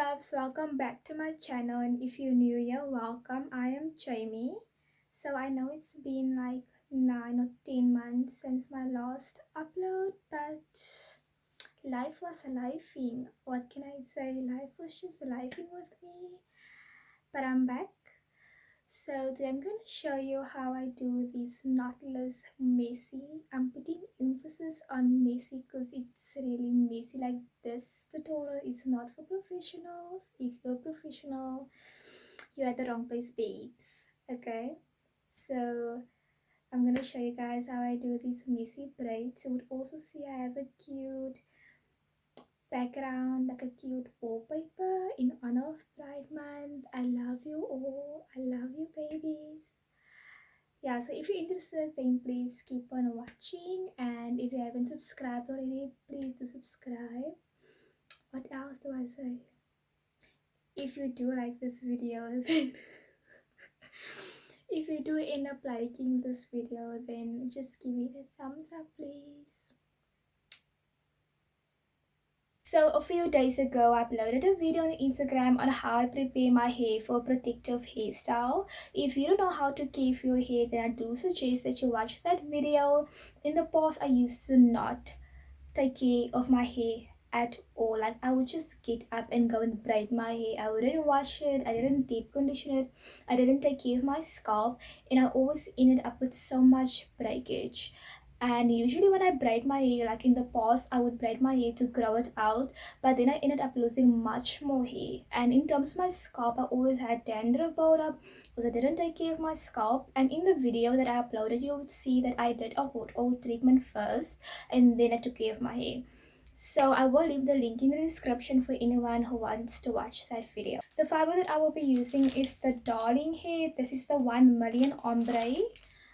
loves, welcome back to my channel, and if you're new here, welcome. I am Jamie. So I know it's been like 9 or 10 months since my last upload, but life was a lifing. What can I say? Life was just lifing with me, but I'm back. So today I'm going to show you how I do this knotless messy. I'm putting emphasis on messy because it's really messy. Like, this tutorial is not for professionals. If you're a professional, you're at the wrong place, babes. Okay, so I'm gonna show you guys how I do these messy braids. You would also see I have a cute background, like a cute wallpaper in honor of Pride Month. I love you all. I love you, babies. Yeah, so if you're interested, then please keep on watching, and if you haven't subscribed already, please do subscribe. What else do I say? If you do like this video, then if you do end up liking this video, then just give it a thumbs up, please. So a few days ago, I uploaded a video on Instagram on how I prepare my hair for a protective hairstyle. If you don't know how to care for your hair, then I do suggest that you watch that video. In the past, I used to not take care of my hair at all. Like, I would just get up and go and braid my hair. I wouldn't wash it, I didn't deep condition it, I didn't take care of my scalp, and I always ended up with so much breakage. And usually when I braid my hair, like in the past, I would braid my hair to grow it out, but then I ended up losing much more hair. And in terms of my scalp, I always had dandruff build up because I didn't take care of my scalp. And in the video that I uploaded, you would see that I did a hot oil treatment first, and then I took care of my hair. So I will leave the link in the description for anyone who wants to watch that video. The fiber that I will be using is the Darling hair. This is the 1 million ombre.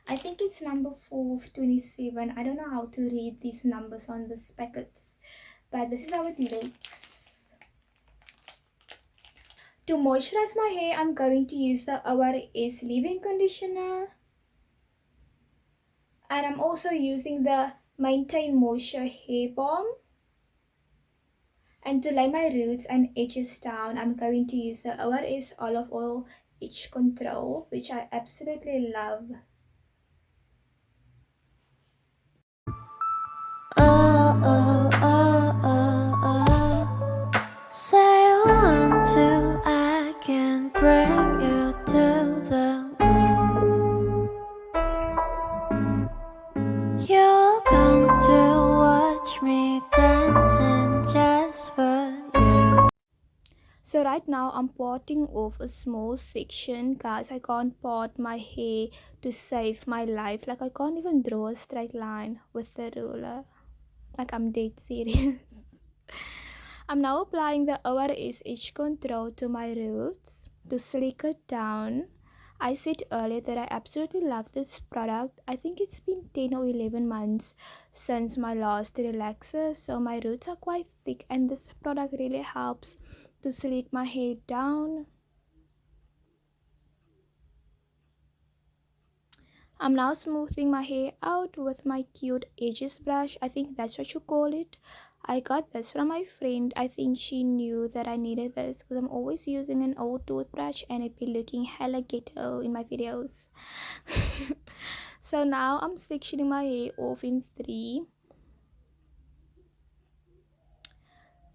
I think it's number 4 of 27. I don't know how to read these numbers on the packets, but this is how it looks. To moisturize my hair, I'm going to use the ORS Leave conditioner, and I'm also using the Maintain Moisture Hair Balm. And to lay my roots and edges down, I'm going to use the ORS Olive Oil Edge Control, which I absolutely love. Say 1, 2, I can bring you to the moon. You'll come to watch me dancing just for you. So right now I'm parting off a small section, guys. I can't part my hair to save my life. Like, I can't even draw a straight line with the ruler. Like, I'm dead serious. I'm now applying the ORS Edge Control to my roots to slick it down. I said earlier that I absolutely love this product. I think it's been 10 or 11 months since my last relaxer, so my roots are quite thick, and this product really helps to slick my hair down. I'm now smoothing my hair out with my cute edges brush. I think that's what you call it. I got this from my friend. I think she knew that I needed this because I'm always using an old toothbrush and it'd be looking hella ghetto in my videos. So now I'm sectioning my hair off in 3.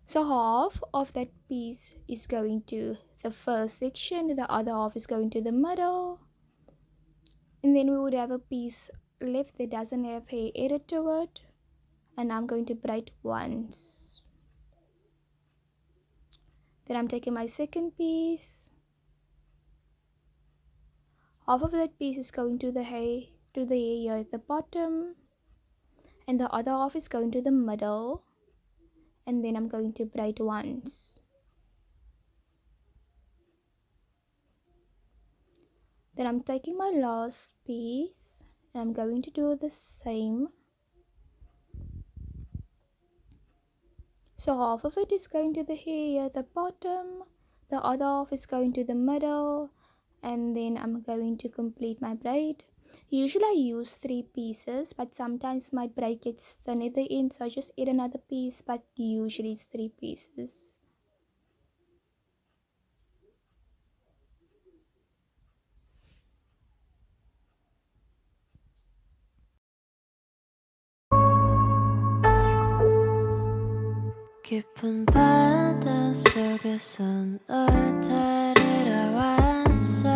So half of that piece is going to the first section, the other half is going to the middle, and then we would have a piece left that doesn't have hair added to it, and I'm going to braid once. Then I'm taking my second piece. Half of that piece is going to the hair here at the bottom, and the other half is going to the middle, and then I'm going to braid once. Then I'm taking my last piece and I'm going to do the same. So half of it is going to the hair at the bottom, the other half is going to the middle, and then I'm going to complete my braid. Usually I use 3 pieces, but sometimes my braid gets thin at the end, so I just add another piece, but usually it's 3 pieces. 깊은 바다 속에서 널 데리러 왔어.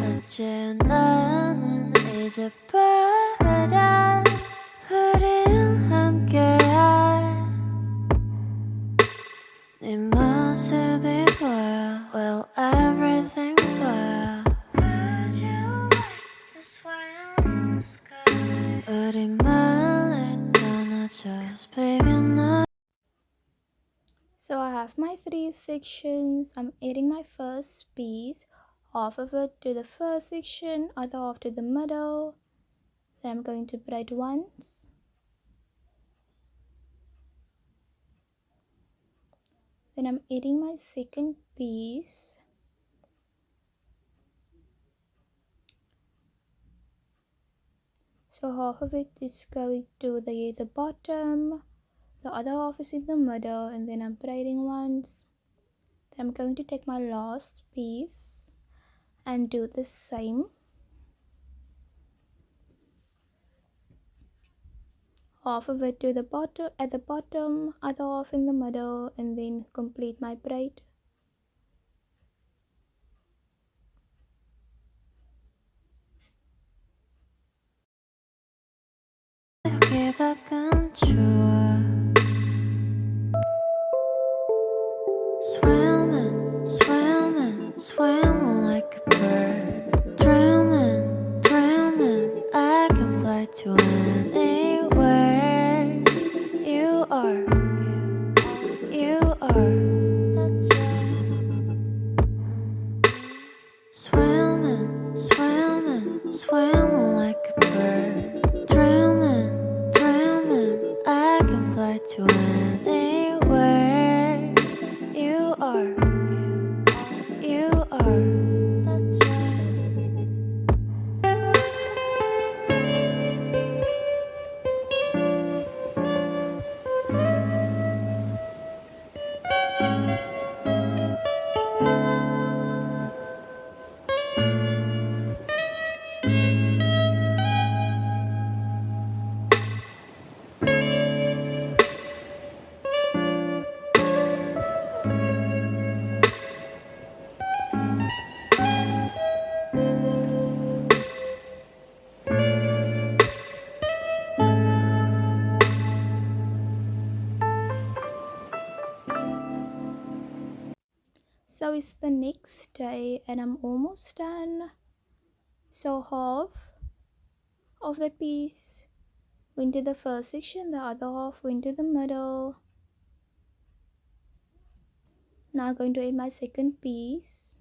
어째 나는 잊어버려 우린 함께한 네 모습이 보여. Well, everything 보여. Would you like to swim in the sky? 우리 멀리 떠나자. 'Cause baby no. So I have my 3 sections. I'm adding my first piece, half of it to the first section, other half to the middle. Then I'm going to braid once. Then I'm adding my second piece. So half of it is going to the bottom, the other half is in the middle, and then I'm braiding once. Then I'm going to take my last piece and do the same. Half of it to the bottom, at the bottom, other half in the middle, and then complete my braid. 여기 밖은 좋아. Swimming, swimming, swimming like a bird. Dreaming, dreaming, I can fly to anywhere. You are, you are, that's right. Swimming, swimming, swimming like a bird. Dreaming, dreaming, I can fly to anywhere. You are, you are, that's right. So it's the next day and I'm almost done. So half of the piece went to the first section, the other half went to the middle. Now I'm going to add my second piece.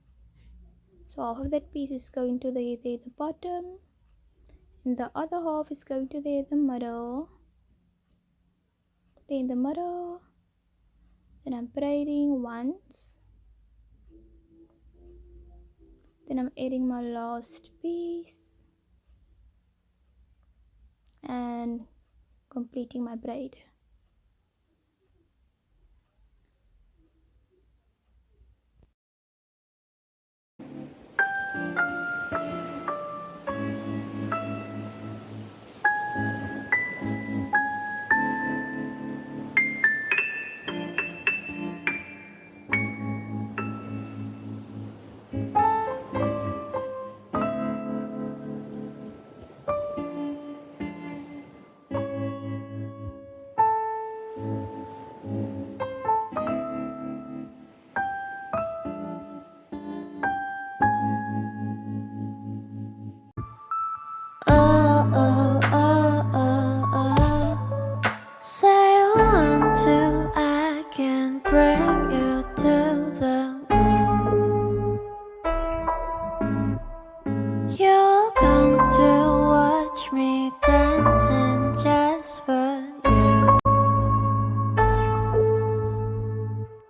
So half of that piece is going to the bottom, and the other half is going to the middle. Then the middle. Then I'm braiding once. Then I'm adding my last piece and completing my braid. Say you want to, I can bring you to the moon. You'll come to watch me dancing just for you.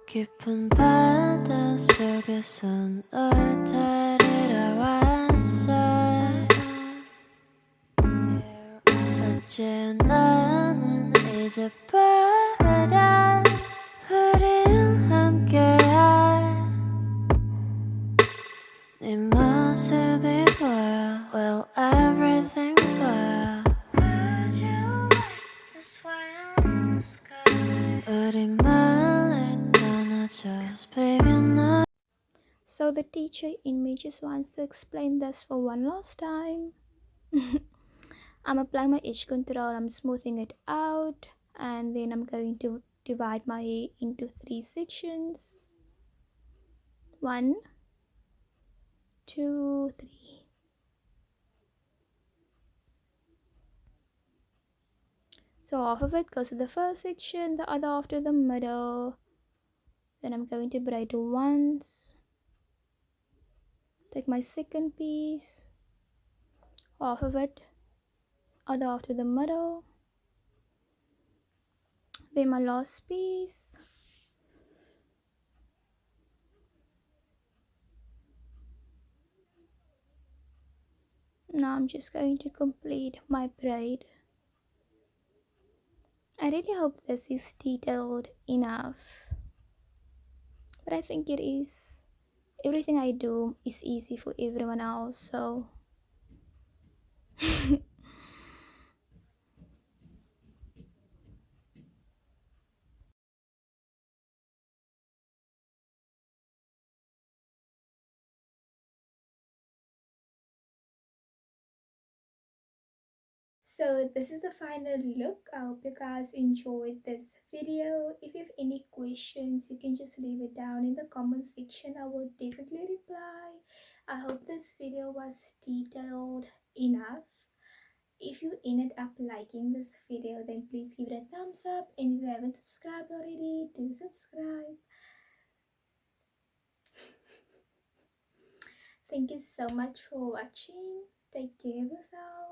깊은 바다 속에서 널 데리러 왔어. 어째 나는 잊어버려 우린 함께한 네 모습이 보여. Well, everything 보여. Would you like to swim 우리 말을 떠나줘. Cause baby 너 So the teacher in me just wants to explain this for one last time. I'm applying my edge control, I'm smoothing it out, and then I'm going to divide my hair into 3 sections. 1, 2, 3. So half of it goes to the first section, the other half to the middle. Then I'm going to braid once. Take my second piece, half of it, other half to the middle. Then my last piece. Now I'm just going to complete my braid. I really hope this is detailed enough, but I think it is. Everything I do is easy for everyone else, so So this is the final look. I hope you guys enjoyed this video. If you have any questions, you can just leave it down in the comment section. I will definitely reply. I hope this video was detailed enough. If you ended up liking this video, then please give it a thumbs up. And if you haven't subscribed already, do subscribe. Thank you so much for watching. Take care of yourself.